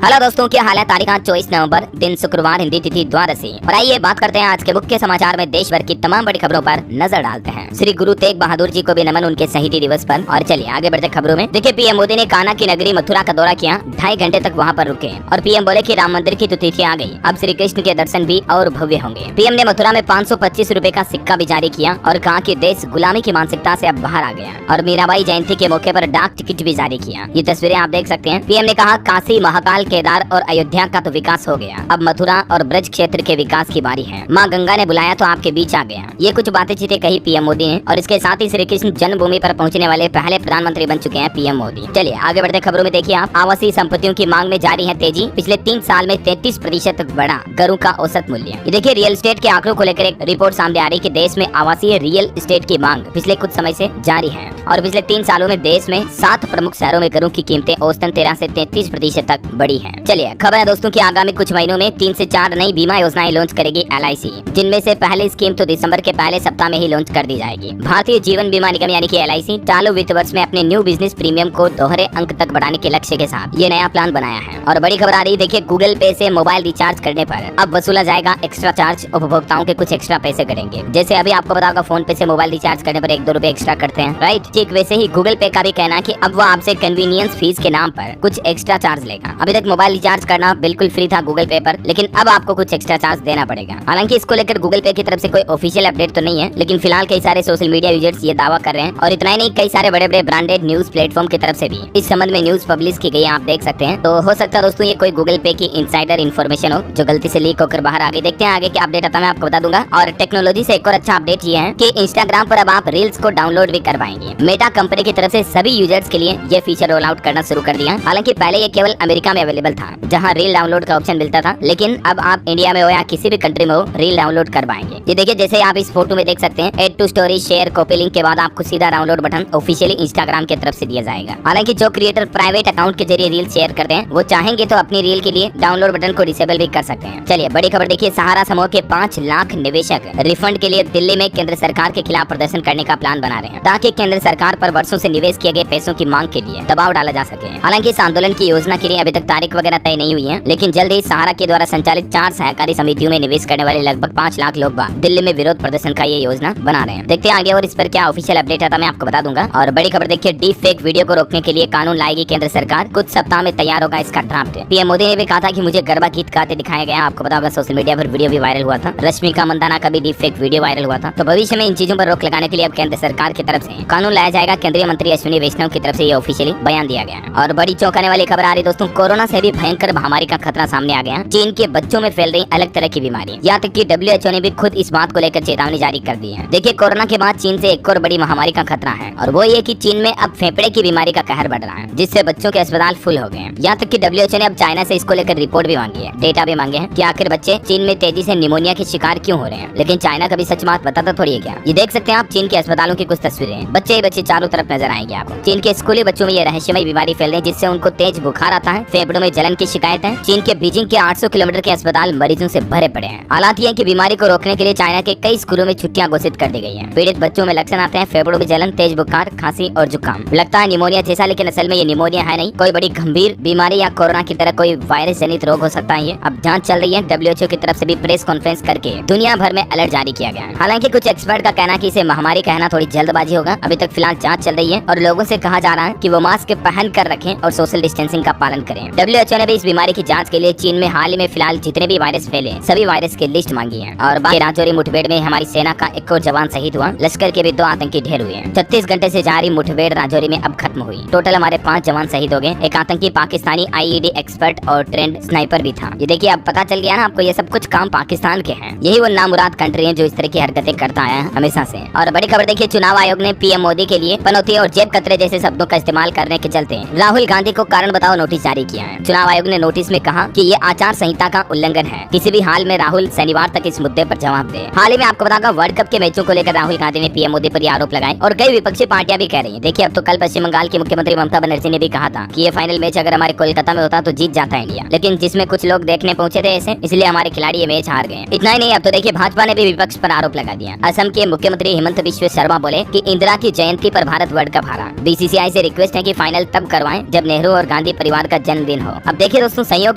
Hello दोस्तों, क्या हाल है। तारीख 24 नवंबर, दिन शुक्रवार, हिंदी तिथि द्वादशी। और आइए बात करते हैं आज के मुख्य समाचार में देश भर की तमाम बड़ी खबरों पर नजर डालते हैं। श्री गुरु तेग बहादुर जी को भी नमन उनके शहीदी दिवस पर। और चलिए आगे बढ़ते खबरों में। देखिए, पीएम मोदी ने कान्हा की नगरी मथुरा का दौरा किया, 2.5 घंटे तक वहाँ पर रुके और पीएम बोले कि राम मंदिर की तो तिथि आ गई, अब श्री कृष्ण के दर्शन भी और भव्य होंगे। पीएम ने मथुरा में 525 रुपए का सिक्का भी जारी किया और कहा कि देश गुलामी की मानसिकता से अब बाहर आ गया। और मीराबाई जयंती के मौके पर डाक टिकट भी जारी किया। ये तस्वीरें आप देख सकते हैं। पीएम ने कहा, काशी, महाकाल, केदार और अयोध्या का तो विकास हो गया, अब मथुरा और ब्रज क्षेत्र के विकास की बारी है। माँ गंगा ने बुलाया तो आपके बीच आ गया। ये कुछ बातें चीतें कही पीएम मोदी ने। और इसके साथ ही श्री कृष्ण जन्मभूमि पर पहुंचने वाले पहले प्रधानमंत्री बन चुके हैं पीएम मोदी। चलिए आगे बढ़ते खबरों में। देखिए आप, आवासीय संपत्तियों की मांग में जारी है तेजी। पिछले 3 साल में 33% तक बढ़ा घरों का औसत मूल्य। ये देखिए, रियल एस्टेट के आंकड़ों को लेकर एक रिपोर्ट सामने आ रही कि देश में आवासीय रियल एस्टेट की मांग पिछले कुछ समय से जारी है और पिछले 3 सालों में देश में 7 प्रमुख शहरों में घरों की कीमतें औसतन 13 से 33% तक बढ़ी है। चलिए खबर है दोस्तों कि आगामी कुछ महीनों में 3 से 4 नई बीमा योजनाएं लॉन्च करेगी LIC, जिनमें से पहली स्कीम तो दिसंबर के पहले सप्ताह में ही लॉन्च कर दी जाएगी। भारतीय जीवन बीमा निगम यानी कि LIC चालू वित्त वर्ष में अपने न्यू बिजनेस प्रीमियम को दोहरे अंक तक बढ़ाने के लक्ष्य के साथ ये नया प्लान बनाया है। और बड़ी खबर आ रही, देखिए, गूगल पे से मोबाइल रिचार्ज करने पर अब वसूला जाएगा एक्स्ट्रा चार्ज। उपभोक्ताओं के कुछ एक्स्ट्रा पैसे कटेंगे। जैसे अभी आपको पता होगा, फोन पे से मोबाइल रिचार्ज करने पर 1-2 रुपए एक्स्ट्रा करते हैं, राइट। ठीक वैसे ही गूगल पे का भी कहना है कि अब वो आपसे कन्वीनियंस फीस के नाम पर कुछ एक्स्ट्रा चार्ज लेगा। अभी तक मोबाइल रिचार्ज करना बिल्कुल फ्री था गूगल पे पर, लेकिन अब आपको कुछ एक्स्ट्रा चार्ज देना पड़ेगा। हालांकि इसको लेकर गूगल पे की तरफ से कोई ऑफिशियल अपडेट तो नहीं है, लेकिन फिलहाल कई सारे सोशल मीडिया यूजर्स ये दावा कर रहे हैं। और इतना ही नहीं, कई सारे बड़े बड़े ब्रांडेड न्यूज प्लेटफॉर्म की तरफ से भी इस संबंध में न्यूज पब्लिश की गई, आप देख सकते हैं। तो हो सकता है दोस्तों ये कोई गूगल पे की इनसाइडर इन्फॉर्मेशन हो जो गलती से लीक होकर बाहर आ गई। देखते हैं आगे क्या अपडेट आता है, मैं आपको बता दूंगा। और टेक्नोलॉजी से एक और अच्छा अपडेट ये है कि इंस्टाग्राम पर अब आप रील्स को डाउनलोड भी कर पाएंगे। मेटा कंपनी की तरफ से सभी यूजर्स के लिए ये फीचर रोल आउट करना शुरू कर दिया। हालांकि पहले ये केवल अमेरिका में अवेलेबल था, जहां रील डाउनलोड का ऑप्शन मिलता था, लेकिन अब आप इंडिया में हो या किसी भी कंट्री में हो, रील डाउनलोड कर पाएंगे। ये देखिए, जैसे आप इस फोटो में देख सकते हैं, add to story, share, copy link के बाद आपको सीधा डाउनलोड बटन ऑफिशियली इंस्टाग्राम की तरफ से दिया जाएगा। हालांकि जो क्रिएटर प्राइवेट अकाउंट के जरिए रील शेयर करते हैं, वो चाहेंगे तो अपनी रील के लिए डाउनलोड बटन को डिसेबल भी कर सकते हैं। चलिए बड़ी खबर देखिए, सहारा समूह के 5 लाख निवेशक रिफंड के लिए दिल्ली में केंद्र सरकार के खिलाफ प्रदर्शन करने का प्लान बना रहे हैं, ताकि केंद्र सरकार पर वर्षों से निवेश किए गए पैसों की मांग के लिए दबाव डाला जा सके। हालांकि इस आंदोलन की योजना के लिए अभी तक तारीख वगैरह तय नहीं हुई है, लेकिन जल्द ही सहारा के द्वारा संचालित 4 सहकारी समितियों में निवेश करने वाले लगभग 5 लाख लोग दिल्ली में विरोध प्रदर्शन का ये योजना बना रहे हैं। देखते हैं आगे और इस पर क्या ऑफिशियल अपडेट आता है, मैं आपको बता दूंगा। और बड़ी खबर देखिए, डीप फेक वीडियो को रोकने के लिए कानून लाएगी केंद्र सरकार, कुछ सप्ताह में तैयार होगा इसका ड्राफ्ट। पीएम मोदी ने भी कहा था कि मुझे गरबा गीत गाते दिखाया गया। आपको पता होगा सोशल मीडिया पर वीडियो भी वायरल हुआ था। रश्मिका मंदाना का भी डीप फेक वीडियो वायरल हुआ था। तो भविष्य में इन चीजों पर रोक लगाने के लिए अब केंद्र सरकार की तरफ से कानून लाया जाएगा। केंद्रीय मंत्री अश्विनी वैष्णव की तरफ से ये ऑफिशियली बयान दिया गया है। और बड़ी चौंकाने वाली खबर आ रही दोस्तों, कोरोना से भी भयंकर महामारी का खतरा सामने आ गया। चीन के बच्चों में फैल रही अलग तरह की बीमारी, यहाँ तक कि WHO ने भी खुद इस बात को लेकर चेतावनी जारी कर दी है। देखिए, कोरोना के बाद चीन से एक और बड़ी महामारी का खतरा है, और वो ये कि चीन में अब फेफड़े की बीमारी का कहर बढ़ रहा है, जिससे बच्चों के अस्पताल फुल हो गए हैं। यहाँ तक कि WHO ने अब चाइना से इसको लेकर रिपोर्ट भी मांगी है, डेटा भी मांगे हैं कि आखिर बच्चे चीन में तेजी से निमोनिया के शिकार क्यों हो रहे हैं। लेकिन चाइना कभी सच बात बताता थोड़ी है क्या। ये देख सकते हैं आप चीन के अस्पतालों की कुछ तस्वीरें, बच्चे ही बच्चे चारों तरफ नजर आएंगे आपको। चीन के स्कूली बच्चों में ये रहस्यमय बीमारी फैल रही है, जिससे उनको तेज बुखार आता है, फेफड़ों में जलन की शिकायत है। चीन के बीजिंग के 800 किलोमीटर के अस्पताल मरीजों से भरे पड़े हैं। हालात ये कि बीमारी को रोकने के लिए चाइना के कई स्कूलों में छुट्टियां घोषित कर दी गई हैं। पीड़ित बच्चों में लक्षण आते हैं फेफड़ों में जलन, तेज बुखार, खांसी और जुकाम। लगता है निमोनिया जैसा, लेकिन असल में ये निमोनिया है नहीं, कोई बड़ी गंभीर बीमारी या कोरोना की तरह कोई वायरस जनित रोग हो सकता है। ये अब जांच चल रही है। WHO की तरफ से भी प्रेस कॉन्फ्रेंस करके दुनिया भर में अलर्ट जारी किया गया है। हालांकि कुछ एक्सपर्ट का कहना है कि इसे महामारी कहना थोड़ी जल्दबाजी होगा। अभी तक फिलहाल जांच चल रही है और लोगों से कहा जा रहा है कि वो मास्क पहन कर रखें और सोशल डिस्टेंसिंग का पालन करें। WHO ने भी इस बीमारी की जांच के लिए चीन में हाल ही में फिलहाल जितने भी वायरस फैले सभी वायरस की लिस्ट मांगी है। और बाकी राजौरी मुठभेड़ में हमारी सेना का एक और जवान शहीद हुआ। लश्कर के भी 2 आतंकी ढेर हुए हैं। 36 घंटे से जारी मुठभेड़ राजौरी में अब खत्म हुई। टोटल हमारे 5 जवान शहीद हो गए। एक आतंकी पाकिस्तानी IED एक्सपर्ट और ट्रेंड स्नाइपर भी था। ये देखिए, अब पता चल गया ना आपको, ये सब कुछ काम पाकिस्तान के हैं। यही वो नामुराद कंट्री है जो इस तरह की हरकतें करता है हमेशा से। और बड़ी खबर देखिए, चुनाव आयोग ने पीएम मोदी के लिए पनौती और जेब कतरे जैसे शब्दों का इस्तेमाल करने के चलते राहुल गांधी को कारण बताओ नोटिस जारी किया है। चुनाव आयोग ने नोटिस में कहा कि ये आचार संहिता का उल्लंघन है। किसी भी हाल में राहुल शनिवार तक इस मुद्दे पर जवाब दे। हाल ही में आपको बताऊंगा, वर्ल्ड कप के मैचों को लेकर राहुल गांधी ने पीएम मोदी पर आरोप लगाए और कई विपक्षी पार्टियां भी कह रही है। देखिए, अब तो कल पश्चिम बंगाल की मुख्यमंत्री ममता बनर्जी ने भी कहा था कि ये फाइनल मैच अगर हमारे कोलकाता में होता तो जीत जाता इंडिया, लेकिन जिसमें कुछ लोग देखने पहुंचे थे ऐसे, इसलिए हमारे खिलाड़ी ये मैच हार गए। इतना ही नहीं, अब तो देखिए भाजपा ने भी विपक्ष पर आरोप लगा दिया। असम के मुख्यमंत्री हेमंत बिश्व शर्मा बोले कि इंदिरा की जयंती पर भारत वर्ल्ड कप हारा। BCCI से रिक्वेस्ट है कि फाइनल तब करवाएं जब नेहरू और गांधी परिवार का जन्मदिन हो। हो। अब देखिए दोस्तों, संयोग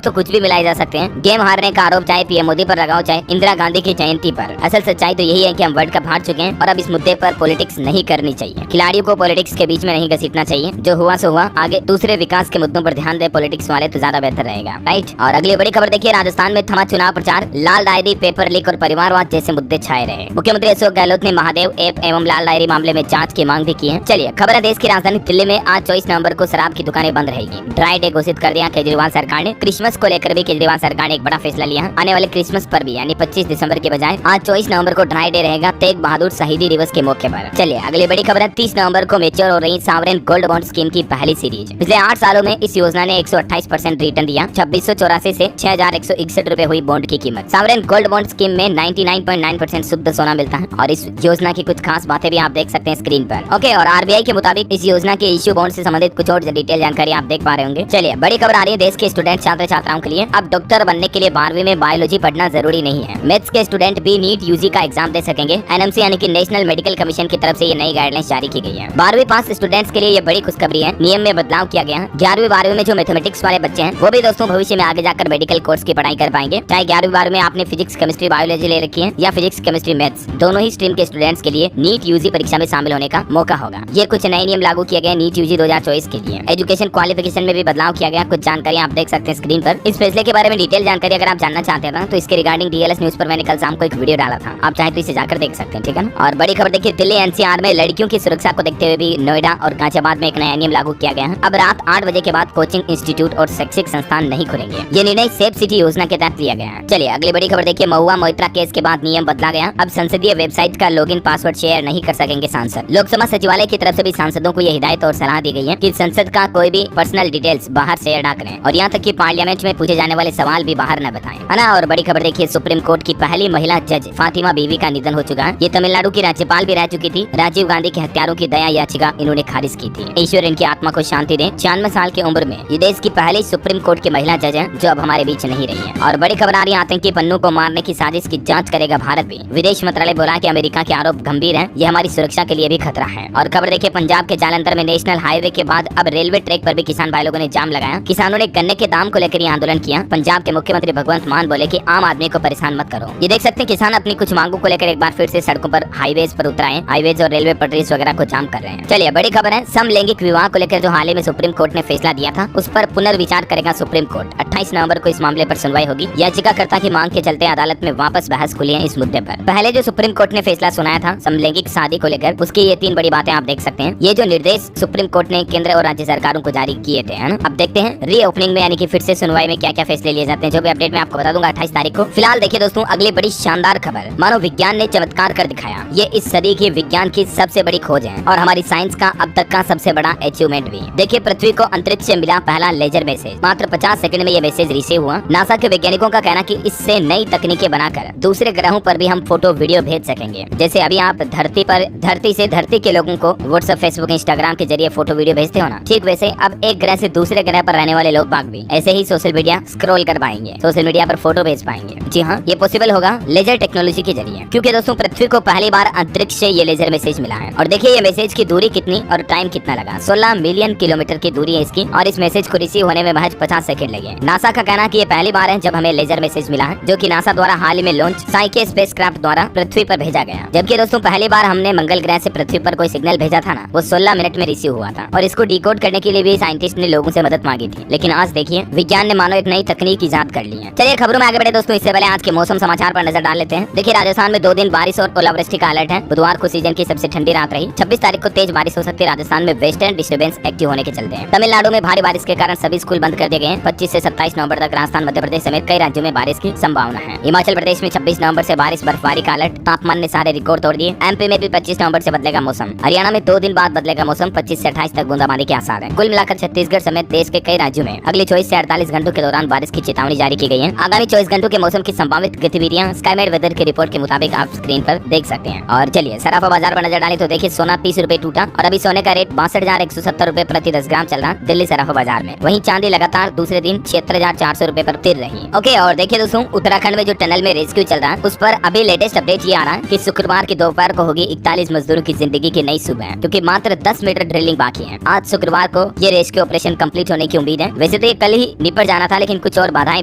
तो कुछ भी मिलाए जा सकते हैं। गेम हारने का आरोप चाहे पीएम मोदी पर लगाओ, चाहे इंदिरा गांधी की जयंती पर, असल सच्चाई तो यही है कि हम वर्ल्ड कप हार चुके हैं और अब इस मुद्दे पर पॉलिटिक्स नहीं करनी चाहिए। खिलाड़ियों को पॉलिटिक्स के बीच में नहीं घसीटना चाहिए। जो हुआ सो हुआ, आगे दूसरे विकास के मुद्दों पर ध्यान दे पॉलिटिक्स वाले तो ज्यादा बेहतर रहेगा, राइट। और अगली बड़ी खबर देखिए, राजस्थान में थमा चुनाव प्रचार, लाल डायरी, पेपर लीक और परिवारवाद जैसे मुद्दे छाए रहे। मुख्यमंत्री अशोक गहलोत ने महादेव ऐप एवं लाल डायरी मामले में जांच की मांग भी की है। चलिए खबर है, देश की राजधानी दिल्ली में आज 24 नवंबर को शराब की दुकानें बंद रहेगी। ड्राई डे घोषित कर दिया केजरीवाल सरकार ने। क्रिसमस को लेकर भी केजरीवाल सरकार ने एक बड़ा फैसला लिया। आने वाले क्रिसमस पर भी यानी 25 दिसंबर के बजाय आज 24 नवंबर को ड्राई डे रहेगा, तेग बहादुर शहीदी दिवस के मौके पर। चलिए अगली बड़ी खबर है, 30 नवंबर को मेच्योर हो रही सॉवरेन गोल्ड बॉन्ड स्कीम की पहली सीरीज। पिछले 8 सालों में इस योजना ने 128% रिटर्न दिया। 2684 से 6161 रुपए हुई बॉन्ड की कीमत। सॉवरेन गोल्ड बॉन्ड स्कीम में 99.9% शुद्ध सोना मिलता है और इस योजना की कुछ खास बातें भी आप देख सकते हैं स्क्रीन पर। ओके, और आरबीआई के मुताबिक इस योजना के इश्यू बॉन्ड से संबंधित कुछ और डिटेल जानकारी आप देख पा रहे होंगे। चलिए बड़ी खबर आ रही है देश के स्टूडेंट छात्र छात्राओं के लिए। अब डॉक्टर बनने के लिए 12वीं में बायोलॉजी पढ़ना जरूरी नहीं है। मैथ्स के स्टूडेंट भी नीट यूजी का एग्जाम दे सकेंगे। एनएमसी यानी कि नेशनल मेडिकल कमीशन की तरफ से ये नई गाइडलाइंस जारी की गई है। 12वीं पास स्टूडेंट्स के लिए ये बड़ी खुशखबरी है। नियम में बदलाव किया गया है। 11वीं 12वीं में जो मैथमेटिक्स वाले बच्चे हैं वो भी दोस्तों भविष्य में आगे जाकर मेडिकल कोर्स की पढ़ाई कर पाएंगे। चाहे 11वीं 12वीं में आपने फिजिक्स केमिस्ट्री बायोलॉजी ले रखी है या फिजिक्स केमिस्ट्री मैथ्स, दोनों ही स्ट्रीम के स्टूडेंट्स के लिए नीट यूजी परीक्षा में शामिल होने का मौका होगा। ये कुछ नए नियम लागू किए गए नीट यूजी 2024 के लिए। एजुकेशन क्वालिफिकेशन में भी बदलाव किया गया। कुछ जानकारी आप देख सकते हैं स्क्रीन पर। इस फैसले के बारे में डिटेल जानकारी अगर आप जानना चाहते हैं तो इसके रिगार्डिंग डीएलएस न्यूज पर मैंने कल शाम को एक वीडियो डाला था, आप चाहे तो इसे जाकर देख सकते हैं, ठीक है। और बड़ी खबर देखिए, दिल्ली एनसीआर में लड़कियों की सुरक्षा को देखते हुए भी नोएडा और गाजियाबाद में एक नया नियम लागू किया गया है। अब रात 8 बजे के बाद कोचिंग इंस्टीट्यूट और शैक्षिक संस्थान नहीं खुलेंगे। ये निर्णय सेफ सिटी योजना के तहत लिया गया है। चलिए अगली बड़ी खबर देखिए, महुआ मोइत्रा केस के बाद नियम बदला गया। अब संसदीय वेबसाइट का लॉगिन पासवर्ड शेयर नहीं कर सकेंगे सांसद। लोकसभा सचिवालय की तरफ से भी सांसदों को ये हिदायत और सलाह दी गई है कि संसद का कोई भी पर्सनल डिटेल्स बाहर शेयर ना करें और यहाँ तक कि पार्लियामेंट में पूछे जाने वाले सवाल भी बाहर न बताएं, है ना। और बड़ी खबर देखिए, सुप्रीम कोर्ट की पहली महिला जज फातिमा बीवी का निधन हो चुका है। ये तमिलनाडु की राज्यपाल भी रह चुकी थी। राजीव गांधी के हत्यारों की दया याचिका इन्होंने खारिज की थी। ईश्वर इनकी आत्मा को शांति दे। 96 साल की उम्र में ये देश की पहली सुप्रीम कोर्ट की महिला जज है जो अब हमारे बीच नहीं रही है। और बड़ी खबर आ रही है, आतंकी पन्नू को मारने की साजिश की जांच करेगा भारत भी। विदेश मंत्रालय बोला कि अमेरिका के आरोप गंभीर है, ये हमारी सुरक्षा के लिए भी खतरा है। और खबर देखिए, पंजाब के जालंधर में नेशनल हाईवे के बाद अब रेलवे ट्रैक पर भी किसान भाई लोगों ने जाम लगाया। किसानों ने गन्ने के दाम को लेकर ये आंदोलन किया। पंजाब के मुख्यमंत्री भगवंत मान बोले कि आम आदमी को परेशान मत करो। ये देख सकते हैं किसान अपनी कुछ मांगों को लेकर एक बार फिर से सड़कों पर हाईवेज पर उतर आए। हाईवेज और रेलवे पटरीज वगैरह को जाम कर रहे हैं। चलिए बड़ी खबर है, समलैंगिक विवाह को लेकर जो हाल ही में सुप्रीम कोर्ट ने फैसला दिया था उस पर पुनर्विचार करेगा सुप्रीम कोर्ट। 28 नवंबर को इस मामले पर सुनवाई होगी। याचिकाकर्ता की मांग के चलते अदालत में वापस बहस खुली है इस मुद्दे पर। पहले जो सुप्रीम कोर्ट ने फैसला सुनाया था समलैंगिक शादी को लेकर, उसकी ये 3 बड़ी बातें आप देख सकते हैं। ये जो निर्देश सुप्रीम कोर्ट ने केंद्र और राज्य सरकारों को जारी किए थे, है ना। अब देखते हैं रीओपनिंग में यानी कि फिर से सुनवाई में क्या क्या फैसले लिए जाते हैं। जो भी अपडेट मैं आपको बता दूंगा 28 तारीख को। फिलहाल देखिए दोस्तों, अगली बड़ी शानदार खबर, मानो विज्ञान ने चमत्कार कर दिखाया। ये इस सदी की विज्ञान की सबसे बड़ी खोज है और हमारी साइंस का अब तक का सबसे बड़ा अचीवमेंट भी। देखिए, पृथ्वी को अंतरिक्ष से मिला पहला लेजर मैसेज। मात्र 50 सेकंड में ये मैसेज रिसीव हुआ। नासा के वैज्ञानिकों का कहना कि इससे नई तकनीकें बनाकर दूसरे ग्रहों पर भी हम फोटो वीडियो भेज सकेंगे। जैसे अभी आप धरती से धरती के लोगों को व्हाट्सएप, फेसबुक, इंस्टाग्राम के जरिए फोटो वीडियो भेजते हो ना, ठीक वैसे अब एक ग्रह से दूसरे ग्रह पर रहने वाले लोग बाग भी ऐसे ही सोशल मीडिया स्क्रॉल कर पाएंगे, सोशल मीडिया पर फोटो भेज पाएंगे। जी हाँ, ये पॉसिबल होगा लेजर टेक्नोलॉजी के जरिए, क्योंकि दोस्तों पृथ्वी को पहली बार अंतरिक्ष से ये लेजर मैसेज मिला है। और देखिए ये मैसेज की दूरी कितनी और टाइम कितना लगा। 16 मिलियन किलोमीटर की दूरी है इसकी और इस मैसेज को रिसीव होने में महज 50 सेकंड लगे। नासा का कहना कि ये पहली बार है जब हमें लेजर मैसेज मिला है, जो कि नासा द्वारा हाल ही में लॉन्च साइके स्पेसक्राफ्ट द्वारा पृथ्वी पर भेजा गया। जबकि दोस्तों पहली बार हमने मंगल ग्रह से पृथ्वी पर कोई सिग्नल भेजा था ना, वो 16 मिनट में रिसीव हुआ था और इसको डिकोड करने के लिए भी साइंटिस्ट ने लोगों से मदद मांगी थी। लेकिन आज देखिए विज्ञान ने मानो एक नई तकनीक ईजाद कर ली है। चलिए खबरों में आगे बढ़े दोस्तों, इससे पहले आज के मौसम समाचार पर नजर डाल लेते हैं। देखिए राजस्थान में 2 दिन बारिश और ओलावृष्टि का अलर्ट है। बुधवार को सीजन की सबसे ठंडी रात रही। 26 तारीख को तेज बारिश हो सकती है राजस्थान में वेस्टर्न डिस्टर्बेंस एक्टिव होने के चलते हैं। तमिलनाडु में भारी बारिश के कारण सभी स्कूल बंद कर दिए गए हैं। 25 से 27 नवंबर तक राजस्थान, मध्य प्रदेश समेत कई राज्यों में बारिश की संभावना है। हिमाचल प्रदेश में 26 नवंबर से बारिश बर्फबारी का अलर्ट। तापमान ने सारे रिकॉर्ड तोड़ दिए। एमपी में भी 25 नवंबर से बदलेगा मौसम। हरियाणा में 2 दिन बाद बदलेगा मौसम। 25 से 28 तक बूंदाबांदी के आसार हैं। कुल मिलाकर छत्तीसगढ़ समेत देश के कई राज्यों में अगले 24 से 48 घंटों के दौरान बारिश की चेतावनी जारी की गई है। आगामी 24 घंटों के मौसम की संभावित गतिविधियां स्काईमेट वेदर की रिपोर्ट के मुताबिक आप स्क्रीन पर देख सकते हैं। और चलिए सराफा बाजार पर नजर डालें तो देखिए सोना 30 रुपए टूटा और अभी सोने का रेट 62,170 रुपए प्रति 10 ग्राम चल रहा दिल्ली सराफा बाजार में। वहीं चांदी लगातार दूसरे दिन 76,400 रुपए पर स्थिर रही। ओके, और देखिए दोस्तों उत्तराखंड में जो टनल में रेस्क्यू चल रहा है उस पर अभी लेटेस्ट अपडेट ये आ रहा है कि शुक्रवार की दोपहर को होगी 41 मजदूरों की जिंदगी की नई सुबह, क्योंकि मात्र 10 मीटर ड्रिलिंग बाकी है। आज शुक्रवार को ये रेस्क्यू ऑपरेशन कंप्लीट होने की उम्मीद है। वैसे तो ये कल ही निपट जाना था, लेकिन कुछ और बाधाएं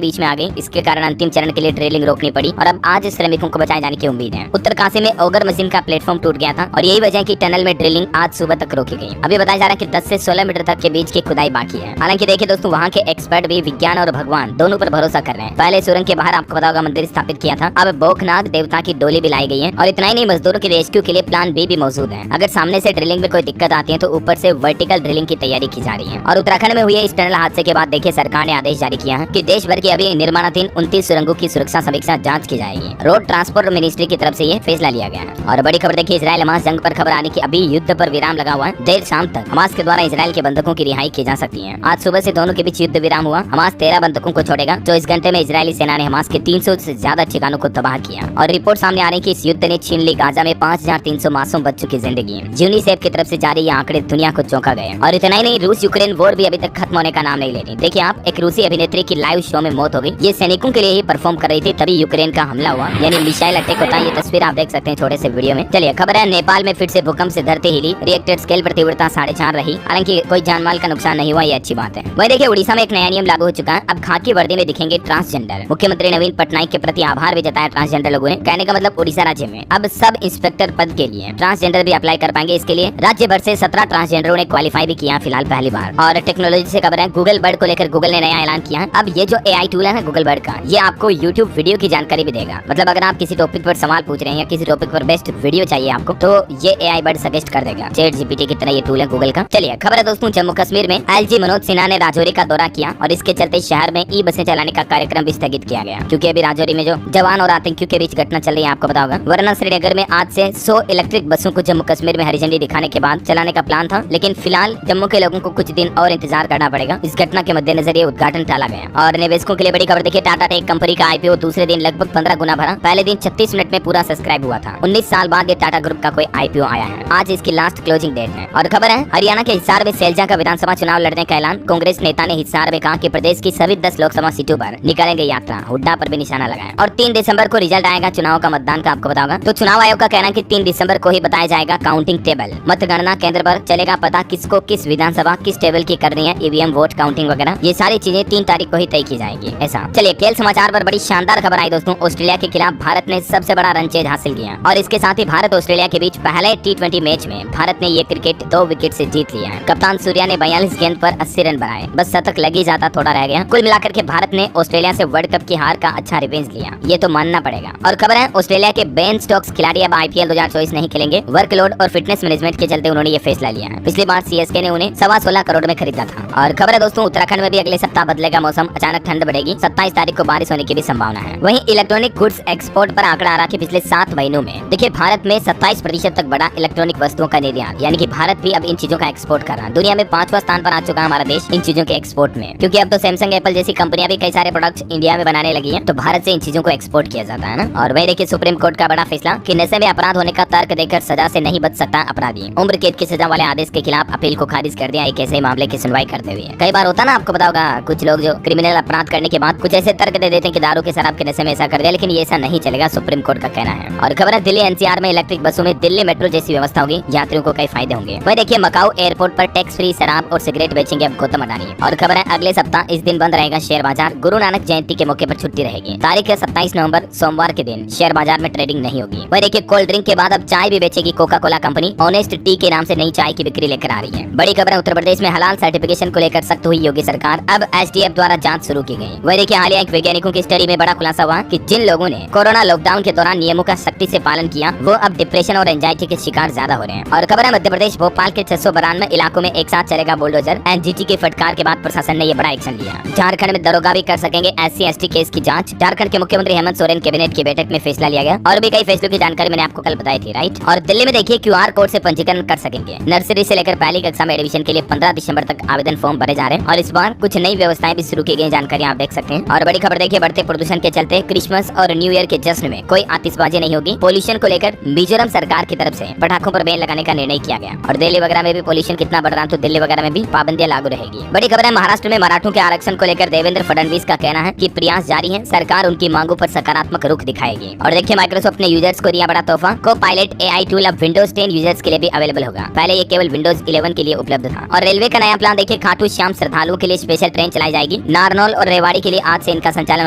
बीच में आ गई। इसके कारण अंतिम चरण के लिए ड्रिलिंग रोकनी पड़ी और अब आज श्रमिकों को बचाए जाने की उम्मीद है। उत्तरकाशी में ओगर मशीन का प्लेटफॉर्म टूट गया था और यही वजह है कि टनल में ड्रिलिंग आज सुबह तक रोकी गई। अभी बताया जा रहा है कि 10 से 16 मीटर तक के बीच की खुदाई बाकी है। हालांकि देखिए दोस्तों, वहाँ के एक्सपर्ट भी विज्ञान और भगवान दोनों पर भरोसा कर रहे हैं। पहले सुरंग के बाहर आपको पता होगा मंदिर स्थापित किया था, अब बोकनाथ देवता की डोली भी लाई गई है। और इतना ही नहीं, मजदूरों के रेस्क्यू के लिए प्लान बी भी मौजूद है। अगर सामने से ड्रिलिंग में कोई दिक्कत आती है तो ऊपर से वर्टिकल ड्रिलिंग की तैयारी की जा रही है। और उत्तराखंड में हुए इस टनल हादसे के बाद देखिए सरकार ने आदेश जारी किया है कि देश भर की अभी निर्माणाधीन 29 सुरंगों की सुरक्षा समीक्षा जांच की जाएगी। रोड ट्रांसपोर्ट मिनिस्ट्री की तरफ से ये फैसला लिया गया है। और बड़ी खबर देखिए, इजराइल हमास जंग पर खबर आने की अभी युद्ध पर विराम लगा हुआ है। देर शाम तक हमास के द्वारा इजराइल के बंधकों की रिहाई की जा सकती है। आज सुबह से दोनों के बीच युद्ध विराम हुआ। हमास 13 बंधकों को छोड़ेगा। 24 घंटे में इजरायली सेना ने हमास के 300 से ज्यादा ठिकानों को तबाह किया। और रिपोर्ट सामने आ रही है कि इस युद्ध ने छीन ली गाजा में 5300 मासूम बच्चों की जिंदगी। यूनिसेफ की तरफ से जारी ये आंकड़े दुनिया को चौंका गए। और इतना ही नहीं, रूस यूक्रेन वॉर भी अभी तक खत्म होने का नाम नहीं ले रही। देखिए आप, एक रूसी अभिनेत्री की लाइव शो में मौत हो गई। ये सैनिकों के लिए ही परफॉर्म कर रही थी, तभी यूक्रेन का हमला हुआ, यानी मिसाइल अटैक होता है। ये तस्वीर आप देख सकते हैं छोटे से वीडियो में। चलिए खबर है, नेपाल में फिर से भूकंप से धरती हिली। रिएक्टर स्केल पर तीव्रता 4.5 रही। हालांकि कोई जानमाल का नुकसान नहीं हुआ, ये अच्छी बात है। वही देखिए, उड़ीसा में एक नया नियम लागू हो चुका है। अब खाकी वर्दी में दिखेंगे ट्रांसजेंडर। मुख्यमंत्री नवीन पटनायक के प्रति आभार भी जताया ट्रांसजेंडर लोगों ने। कहने का मतलब उड़ीसा राज्य में अब सब इंस्पेक्टर पद के लिए ट्रांसजेंडर भी अप्लाई कर पाएंगे। इसके लिए राज्य भर से 17 ट्रांसजेंडरों ने क्वालिफाई भी किया फिलहाल पहली बार। और टेक्नोलॉजी से खबर है, गूगल बर्ड को लेकर गूगल ने नया ऐलान किया है। अब ये जो AI टूल है ना गूगल बर्ड का, ये आपको यूट्यूब वीडियो की जानकारी भी देगा। मतलब अगर आप किसी टॉपिक पर सवाल पूछ रहे हैं या किसी टॉपिक पर बेस्ट वीडियो चाहिए आपको, तो ये AI बर्ड सजेस्ट कर देगा। चैट GPT की तरह ये टूल है गूगल का। चलिए खबर है दोस्तों, जम्मू कश्मीर में LG मनोज सिन्हा ने राजौरी का दौरा किया और इसके चलते शहर में ई बसें चलाने का कार्यक्रम भी स्थगित किया गया, क्योंकि अभी राजौरी में जो जवान और आतंकियों के बीच घटना चल रही है आपको पता होगा। वरना श्रीनगर में आज से 100 इलेक्ट्रिक बसों को जम्मू कश्मीर में हरी झंडी दिखाने के बाद चलाने का प्लान था, लेकिन फिलहाल जम्मू के लोगों को कुछ दिन और इंतजार करना पड़ेगा। इस घटना के मद्देनजर ये उद्घाटन टाला गया। और निवेशकों के लिए बड़ी खबर देखिए, टाटा टेक कंपनी का IPO दूसरे दिन लगभग 15 गुना भरा। पहले दिन 36 मिनट में पूरा सब्सक्राइब हुआ था। 19 साल बाद ये टाटा ग्रुप का कोई IPO आया है। आज इसकी लास्ट क्लोजिंग डेट है। और खबर है, हरियाणा के हिसार में सैलजा का विधानसभा चुनाव लड़ने का ऐलान। कांग्रेस नेता ने हिसार में कहा कि प्रदेश की सभी 10 लोकसभा सीटों पर निकालेंगे यात्रा। हुड्डा पर भी निशाना लगाया। और 3 दिसंबर को रिजल्ट आएगा चुनाव का, मतदान का आपको बताऊंगा। तो चुनाव आयोग का कहना है कि 3 दिसंबर को ही बताया जाएगा काउंटिंग टेबल। मतगणना केंद्र पर चलेगा पता किसको किस विधानसभा किस टेबल की करनी है, EVM वोट काउंटिंग वगैरह, ये सारी चीजें 3 तारीख को ही तय की जाएगी। ऐसा। चलिए खेल समाचार पर बड़ी शानदार खबर आई दोस्तों। ऑस्ट्रेलिया के खिलाफ भारत ने सबसे बड़ा रन चेज हासिल किया और इसके साथ ही भारत ऑस्ट्रेलिया के बीच पहले T20 मैच में भारत ने ये क्रिकेट 2 विकेट से जीत लिया है। कप्तान सूर्या ने 42 गेंद पर 80 रन बनाए, बस शतक लग ही जाता, थोड़ा रह गया। कुल मिलाकर के भारत ने ऑस्ट्रेलिया से वर्ल्ड कप की हार का अच्छा रिवेंज लिया, ये तो मानना पड़ेगा। और खबर है, ऑस्ट्रेलिया के बेन स्टोक्स खिलाड़ी अब IPL 2024 नहीं खेलेंगे। वर्कलोड और फिटनेस मैनेजमेंट के चलते उन्होंने ये फैसला लिया है। पिछली बार CSK ने उन्हें 16.25 करोड़ में खरीदा था। और खबर है दोस्तों, उत्तराखंड में भी अगले सप्ताह बदलेगा मौसम, अचानक ठंड बढ़ेगी। 27 तारीख को बारिश होने की भी संभावना है। वहीं इलेक्ट्रॉनिक गुड्स एक्सपोर्ट पर आंकड़ा आ रहा है कि पिछले 7 महीनों में देखिए भारत में 27% तक बढ़ा इलेक्ट्रॉनिक वस्तुओं का निर्यात, यानी कि भारत भी अब इन चीजों का एक्सपोर्ट कर रहा है। दुनिया में 5वां स्थान पर आ चुका है हमारा देश इन चीजों के एक्सपोर्ट में, क्योंकि अब तो सैमसंग एप्पल जैसी कंपनियां भी कई सारे प्रोडक्ट्स इंडिया में बनाने लगी है, तो भारत से इन चीजों को एक्सपोर्ट किया जाता है ना। और वही देखिए सुप्रीम कोर्ट का बड़ा फैसला कि नशे में अपराध होने का तर्क देकर सजा से नहीं बच सकता अपराधी। उम्र कैद की सजा वाले आदेश के खिलाफ अपील को खारिज कर दिया एक ऐसे मामले की सुनवाई करते हुए। कई बार होता ना, आपको पता होगा, कुछ लोग जो क्रिमिनल अपराध करने के बाद कुछ ऐसे तर्क दे देते हैं कि दारू के शराब के नशे में ऐसा कर दिया, लेकिन ये ऐसा नहीं चलेगा, सुप्रीम कोर्ट का कहना है। और खबर है, दिल्ली NCR में इलेक्ट्रिक बसों में दिल्ली मेट्रो जैसी व्यवस्था होगी, यात्रियों को कई फायदे होंगे। वही देखिए मकाऊ एयरपोर्ट पर टैक्स फ्री शराब और सिगरेट बेचेंगे अब गौतम अडानी। और खबर है, अगले सप्ताह इस दिन बंद रहेगा शेयर बाजार। गुरु नानक जयंती के मौके पर छुट्टी रहेगी। तारीख है 27 नवंबर सोमवार के दिन शेयर बाजार में ट्रेडिंग नहीं होगी। वही देखिए कोल्ड ड्रिंक के बाद अब चाय भी बेचेगी Coca Cola company. Honest Tea के नाम से नई चाय की बिक्री लेकर आ रही है। बड़ी खबर है, उत्तर प्रदेश में हलाल सर्टिफिकेशन को लेकर सख्त हुई योगी सरकार। अब STF द्वारा जांच शुरू की गई। वही देखिए हालिया एक वैज्ञानिकों की स्टडी में बड़ा खुलासा हुआ कि जिन लोगों ने कोरोना लॉकडाउन के दौरान नियमों का सख्ती से पालन किया, वो अब डिप्रेशन और एंजाइटी के शिकार ज्यादा हो रहे हैं। और खबर है, मध्य प्रदेश भोपाल के 692 इलाकों में एक साथ चलेगा बुलडोजर। NGT के फटकार के बाद प्रशासन ने ये बड़ा एक्शन लिया। झारखंड में दरोगा भी कर सकेंगे SC/ST केस की जांच। झारखंड के मुख्यमंत्री हेमंत सोरेन कैबिनेट की बैठक में फैसला लिया गया। और भी कई फैसलों की जानकारी मैंने आपको कल बताई थी, राइट। और दिल्ली में देखिए QR कोड से पंजीकरण कर सकेंगे। नर्सरी से लेकर पहली कक्षा में एडमिशन के लिए 15 दिसंबर तक आवेदन फॉर्म भरे जा रहे हैं। और इस बार कुछ नई व्यवस्थाएं भी शुरू की गई, जानकारी आप देख सकते हैं। और बड़ी खबर देखिए, बढ़ते प्रदूषण के चलते क्रिसमस और न्यू ईयर के जश्न में कोई आतिशबाजी नहीं होगी। पोल्यूशन को लेकर मिजोरम सरकार की तरफ से पटाखों पर बैन लगाने का निर्णय किया गया। और दिल्ली वगैरह में भी पोल्यूशन कितना बढ़ रहा है, तो दिल्ली वगैरह में भी पाबंदियां लागू रहेगी। बड़ी खबर है, महाराष्ट्र में मराठों के आरक्षण को लेकर देवेंद्र फडणवीस का कहना है कि प्रयास जारी है, सरकार उनकी मांगों पर सकारात्मक रुख दिखाएगी। और देखिए माइक्रोसॉफ्ट ने यूजर्स को दिया बड़ा तोहफा। को पायलट AI टूल अब विंडोज 10 यूजर्स के लिए भी अवेलेबल होगा। पहले ये केवल विंडोज 11 के लिए उपलब्ध था। और रेलवे का नया प्लान देखिए, खाटू श्याम श्रद्धालु श्रद्धालुओं के लिए स्पेशल ट्रेन चलाई जाएगी। नारनौल और रेवाड़ी के लिए आज से इनका संचालन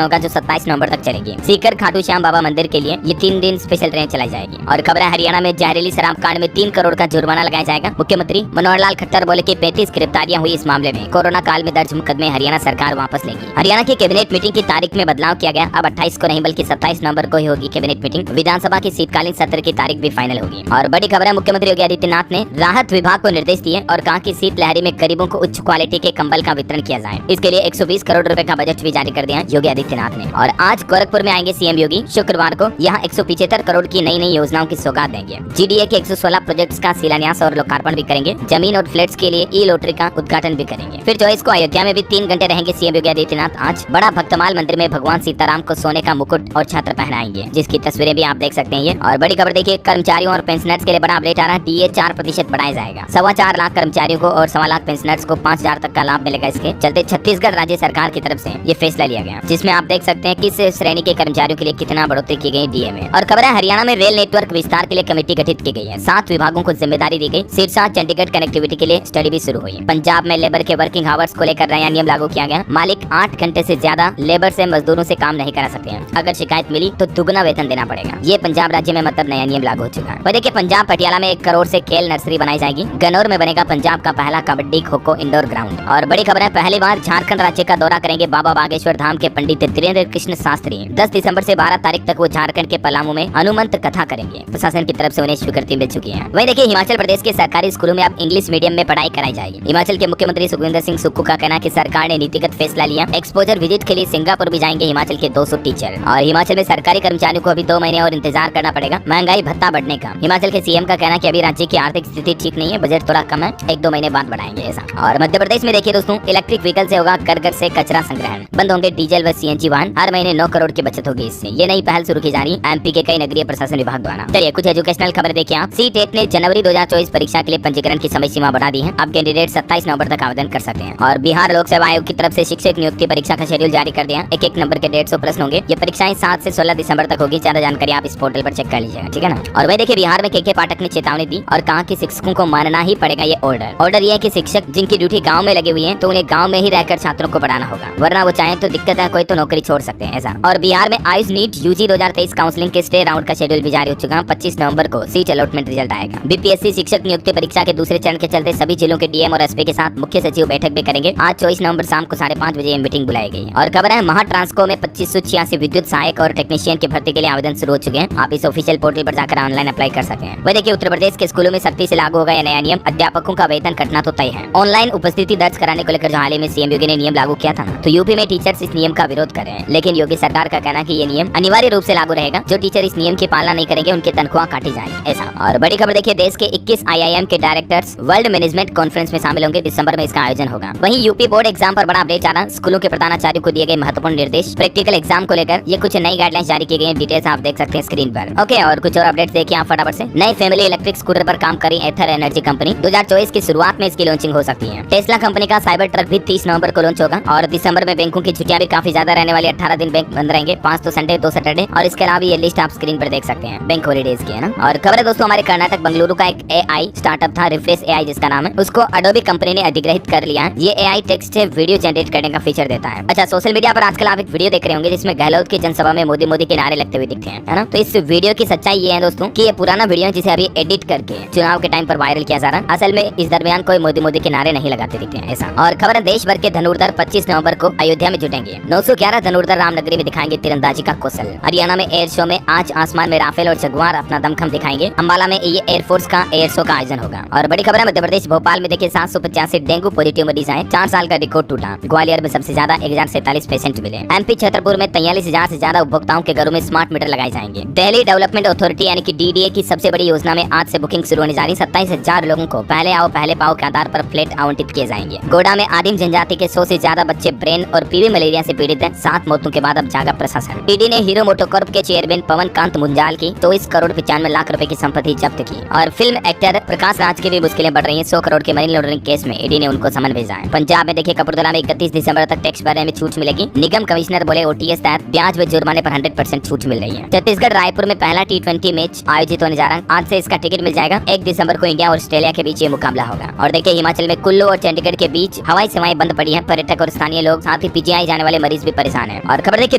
होगा, जो 27 नवंबर तक चलेगी। सीकर खाटू श्याम बाबा मंदिर के लिए ये 3 दिन स्पेशल ट्रेन चलाई जाएगी। और खबर है हरियाणा में जहरीली शराब कांड में 3 करोड़ का जुर्माना लगाया जाएगा। मुख्यमंत्री मनोहर लाल खट्टर बोले कि 35 गिरफ्तारियां हुई इस मामले में। कोरोना काल में दर्ज मुकदमे हरियाणा सरकार वापस लेगी। हरियाणा की कैबिनेट मीटिंग की तारीख में बदलाव किया गया। अब 28 को नहीं बल्कि 27 नवंबर को ही होगी कैबिनेट मीटिंग। विधानसभा की शीतकालीन सत्र की तारीख भी फाइनल होगी। और बड़ी खबर है मुख्यमंत्री योगी आदित्यनाथ ने राहत विभाग को निर्देश दिए और कहा कि शीतलहरी में गरीबों को उच्च क्वालिटी के कंबल का वितरण किया जाए। इसके लिए 120 करोड़ रुपए का बजट भी जारी कर दिया योगी आदित्यनाथ ने। और आज गोरखपुर में आएंगे सीएम योगी। शुक्रवार को यहाँ 175 करोड़ की नई योजनाओं की सौगात देंगे। जीडीए के 116 प्रोजेक्ट्स का शिलान्यास और लोकार्पण भी करेंगे। जमीन और फ्लैट्स के लिए ई लॉटरी का उद्घाटन भी करेंगे। फिर 24 को अयोध्या में भी 3 घंटे रहेंगे सीएम योगी आदित्यनाथ। आज बड़ा भक्तमाल मंदिर में भगवान सीताराम को सोने का मुकुट और छत्र पहनाएंगे, जिसकी तस्वीरें भी आप देख सकते हैं ये। और बड़ी खबर देखिए, कर्मचारियों और पेंशनर्स के लिए बड़ा अपडेट आ रहा है। डीए 4% बढ़ाया जाएगा। 4.25 लाख कर्मचारियों को और 1.25 लाख पेंशनर्स को 5,000 तक का लाभ मिलेगा। इसके चलते छत्तीसगढ़ राज्य सरकार की तरफ से ये फैसला लिया गया, जिसमें आप देख सकते हैं किस श्रेणी के कर्मचारियों के लिए कितना बढ़ोतरी की गई डीए में। और खबर है हरियाणा में रेल नेटवर्क विस्तार के लिए कमेटी गठित की गई है। 7 विभागों को जिम्मेदारी दी गई। सिरसा चंडीगढ़ कनेक्टिविटी के लिए स्टडी भी शुरू हुई। पंजाब में लेबर के वर्किंग आवर्स को लेकर नया नियम लागू किया गया। मालिक 8 घंटे से ज्यादा लेबर से मजदूरों से काम नहीं करा सकते हैं। अगर शिकायत मिली तो दुगना वेतन देना पड़ेगा। ये पंजाब राज्य में मतलब नया नियम लागू हो चुका है। देखिए पंजाब पटियाला में 1 करोड़ से खेल नर्सरी बनाई जाएगी। गनौर में बनेगा पंजाब का पहला कबड्डी खो खो इंडोर ग्राउंड। और बड़ी खबर है पहली बार झारखंड राज्य का दौरा करेंगे बाबा बागेश्वर धाम के पंडित धीरेन्द्र कृष्ण शास्त्री। 10 दिसंबर से 12 तारीख तक वो झारखंड के पलामू में हनुमंत कथा करेंगे। प्रशासन की तरफ से उन्हें स्वीकृति मिल चुकी है। वही देखिए हिमाचल प्रदेश के सरकारी स्कूलों में अब इंग्लिश मीडियम में पढ़ाई कराई जाएगी। हिमाचल के मुख्यमंत्री सुखविंदर सिंह सुक्खू का कहना है कि सरकार ने नीतिगत फैसला लिया। एक्सपोजर विजिट के लिए सिंगापुर भी जाएंगे हिमाचल के 200 टीचर। और हिमाचल में सरकारी कर्मचारियों को अभी 2 महीने और इंतजार करना पड़ेगा महंगाई भत्ता बढ़ने का। हिमाचल के सीएम का कहना है कि अभी राज्य की आर्थिक स्थिति ठीक नहीं है, बजट थोड़ा कम है, 1-2 महीने बाद बढ़ाएंगे ऐसा। और मध्य प्रदेश में देखिए दोस्तों, इलेक्ट्रिक व्हीकल से होगा घर घर से कचरा संग्रहण। बंद होंगे डीजल व सीएनजी वाहन। हर महीने 9 करोड़ की बचत होगी इससे। ये नई पहल शुरू की जा रही है एमपी के कई नगरीय प्रशासन विभाग द्वारा। चलिए कुछ एजुकेशनल खबर देखिए आप। सीटेट ने जनवरी 2024 परीक्षा के लिए पंजीकरण की समय सीमा बढ़ा दी है। अब कैंडिडेट 27 नवंबर तक आवेदन कर सकते हैं। और बिहार लोक सेवा आयोग की तरफ से शिक्षक नियुक्ति परीक्षा का शेड्यूल जारी कर दिया। 1-1 नंबर के 150 प्रश्न होंगे। ये परीक्षाएं 7 से 16 दिसंबर तक होगी। ज्यादा जानकारी आप इस पोर्टल पर चेक कर लीजिएगा, ठीक है ना। और वही देखिए बिहार में के पाठक ने चेतावनी दी और कहा कि शिक्षकों को मानना ही पड़ेगा ये ऑर्डर ये है कि शिक्षक जिनकी ड्यूटी गांव में लगी हुई है तो उन्हें गांव में ही रहकर छात्रों को पढ़ाना होगा, वरना वो चाहे तो दिक्कत है कोई तो नौकरी छोड़ सकते हैं ऐसा। और बिहार में आयुष नीट यूजी 2023 काउंसलिंग के स्टे राउंड का शेड्यूल भी जारी हो चुका है। 25 नवंबर को सीट अलॉटमेंट रिजल्ट आएगा। बीपीएससी शिक्षक नियुक्ति परीक्षा के दूसरे चरण के चलते सभी जिलों के डीएम और एसपी के साथ मुख्य सचिव बैठक भी करेंगे। आज 24 नवंबर शाम को 5:30 बजे मीटिंग बुलाई गई। और खबर है महा ट्रांसको में 2586 विद्युत सहायक और टेक्नीशियन की भर्ती के लिए आवेदन शुरू हो चुके हैं। आप इस ऑफिशियल पोर्टल पर जाकर ऑनलाइन अप्लाई कर सकते हैं। वह देखिए उत्तर प्रदेश के स्कूलों में सख्ती से लागू होगा यह नया नियम। अध्यापकों का वेतन कटना तो तय है। ऑनलाइन उपस्थिति दर्ज कराने को लेकर जो हाल ही में सीएम योगी ने नियम लागू किया था ना, तो यूपी में टीचर्स इस नियम का विरोध कर रहे हैं। लेकिन योगी सरकार का कहना है कि ये नियम अनिवार्य रूप से लागू रहेगा। जो टीचर इस नियम की पालना नहीं करेंगे उनकी तनख्वाह काटी जाएगी ऐसा। और बड़ी खबर देखिए देश के 21 IIM के डायरेक्टर्स वर्ल्ड मैनेजमेंट कॉन्फ्रेंस में शामिल होंगे। दिसंबर में इसका आयोजन होगा। वहीं यूपी बोर्ड एग्जाम पर बड़ा अपडेट आ रहा है। स्कूलों के प्रधानाचार्य को दिए गए महत्वपूर्ण निर्देश। प्रैक्टिकल एग्जाम को लेकर ये कुछ नई गाइडलाइंस जारी की गई है। डिटेल्स आप देख सकते हैं स्क्रीन पर। ओके, और कुछ और अपडेट्स देखिए आप फटाफट से। नए फैमिली इलेक्ट्रिक स्कूटर पर काम करी एथर एनर्जी कंपनी। 2024 की शुरुआत में इसकी लॉन्चिंग हो सकती है। टेस्ला कंपनी का साइबर ट्रक भी 30 नवंबर को लॉन्च होगा। और दिसंबर में बैंकों की छुट्टियां भी काफी ज्यादा रहने वाली। 18 दिन बैंक बंद रहेंगे, 5 तो संडे 2 सैटरडे। और इसके अलावा ये लिस्ट आप स्क्रीन पर देख सकते हैं बैंक हॉलीडेज की, है ना। और खबर है दोस्तों हमारे कर्नाटक बंगलुरु का एक AI स्टार्टअप था रिफ्रेश AI जिसका नाम है, उसको अडोबी कंपनी ने अधिग्रहित कर लिया है। ये AI टेक्स्ट से वीडियो जनरेट करने का फीचर देता है। अच्छा, सोशल मीडिया पर आजकल आप एक वीडियो देख रहे होंगे जिसमें गहलोत की जनसभा में मोदी मोदी के नारे लगते हुए दिखते हैं, है ना। तो इस वीडियो की सच्चाई ये है दोस्तों कि ये पुराना वीडियो है जिसे अभी एडिट करके चुनाव के टाइम पर वायरल किया जा रहा है। असल में इस दरमियान कोई मोदी मोदी के नारे नहीं लगाते दिखते हैं ऐसा। और खबर है देश भर के धनुर्धर 25 नवंबर को अयोध्या में जुटेंगे। 911 धनुर्धर रामनगरी में दिखाएंगे तीरंदाजी का कौशल। हरियाणा में एयर शो में आज आसमान में राफेल और जगुआर अपना दमखम दिखाएंगे। अंबाला में ये एयरफोर्स का एयर शो का आयोजन होगा। और बड़ी खबर है मध्य प्रदेश भोपाल में देखिए 785 डेंगू पॉजिटिव मरीज आए। 4 साल का रिकॉर्ड टूटा। ग्वालियर में सबसे ज्यादा 1047 पेशेंट मिले। MP छतरपुर में 43,000 से ज्यादा उपभोक्ताओं के घरों में स्मार्ट मीटर लगाए जाएंगे। दिल्ली डेवलपमेंट अथॉरिटी यानी कि DDA की सबसे बड़ी योजना में आज से बुकिंग शुरू होने जा रही। 27,000 लोगों को पहले आओ पहले पाओ के आधार पर फ्लैट आवंटित किए जाएंगे। गोडा में आदिम जनजाति के 100 से ज्यादा बच्चे ब्रेन और PV मलेरिया से पीड़ित हैं। 7 मौतों के बाद अब जागा प्रशासन। ईडी ने हीरो मोटोकॉर्प के चेयरमैन पवन कांत मुंजाल की 24 करोड़ 95 लाख रुपए की संपत्ति जब्त की। और फिल्म एक्टर प्रकाश राज की भी मुश्किलें बढ़ रही हैं। 100 करोड़ के मनी लॉन्ड्रिंग केस में ईडी ने उनको समन भेजा है। पंजाब में देखिए कपूरथला में 31 दिसंबर तक टैक्स भरने में छूट मिलेगी। निगम कमिश्नर बोले OTS तहत ब्याज व जुर्माने पर 100% छूट मिल रही है। छत्तीसगढ़ रायपुर में पहला T20 मैच आयोजित होने जा रहा है। आज से इसका टिकट मिल जाएगा। 1 दिसंबर को इंडिया और ऑस्ट्रेलिया के बीच ये मुकाबला होगा। और देखिए हिमाचल में कुल्लू और चंडीगढ़ के बीच हवाई सेवाएं बंद पड़ी है, पर्यटक और स्थानीय लोग साथ ही पीजीआई जाने वाले मरीज भी परेशान है। और खबर है कि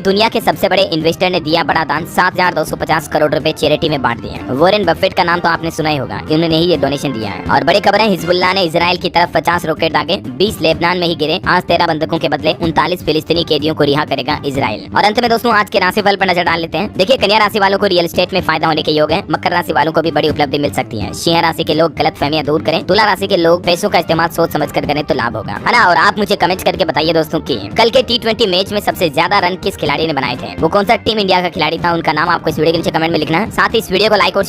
दुनिया के सबसे बड़े इन्वेस्टर ने दिया बड़ा दान, 7,250 करोड़ रुपए चैरिटी में बांट दिए। वॉरेन बफेट का नाम तो आपने सुना ही होगा, इन्होंने ही ये डोनेशन दिया है। और बड़ी खबर है, हिजबुल्लाह ने इजराइल की तरफ 50 रॉकेट दागे, 20 लेबनान में ही गिरे। आज 13 बंधकों के बदले 39 फिलिस्तीनी कैदियों को रिहा करेगा इजराइल। और अंत में दोस्तों आज के राशिफल पर नजर डाल लेते हैं। देखिए, कन्या राशि वालों को रियल एस्टेट में फायदा होने के योग है। मकर राशि वालों को भी बड़ी उपलब्धि मिल सकती है। सिंह राशि के लोग गलत फहमियां दूर करें। तुला राशि के लोग पैसों का इस्तेमाल सोच समझ कर करें तो लाभ होगा, है ना। और आप मुझे कमेंट करके बताइए दोस्तों कि कल के T20 मैच में सबसे ज्यादा रन किस खिलाड़ी ने बनाए थे। वो कौन सा टीम इंडिया का खिलाड़ी था, उनका नाम आपको इस वीडियो के नीचे कमेंट में लिखना है। साथ ही इस वीडियो को लाइक और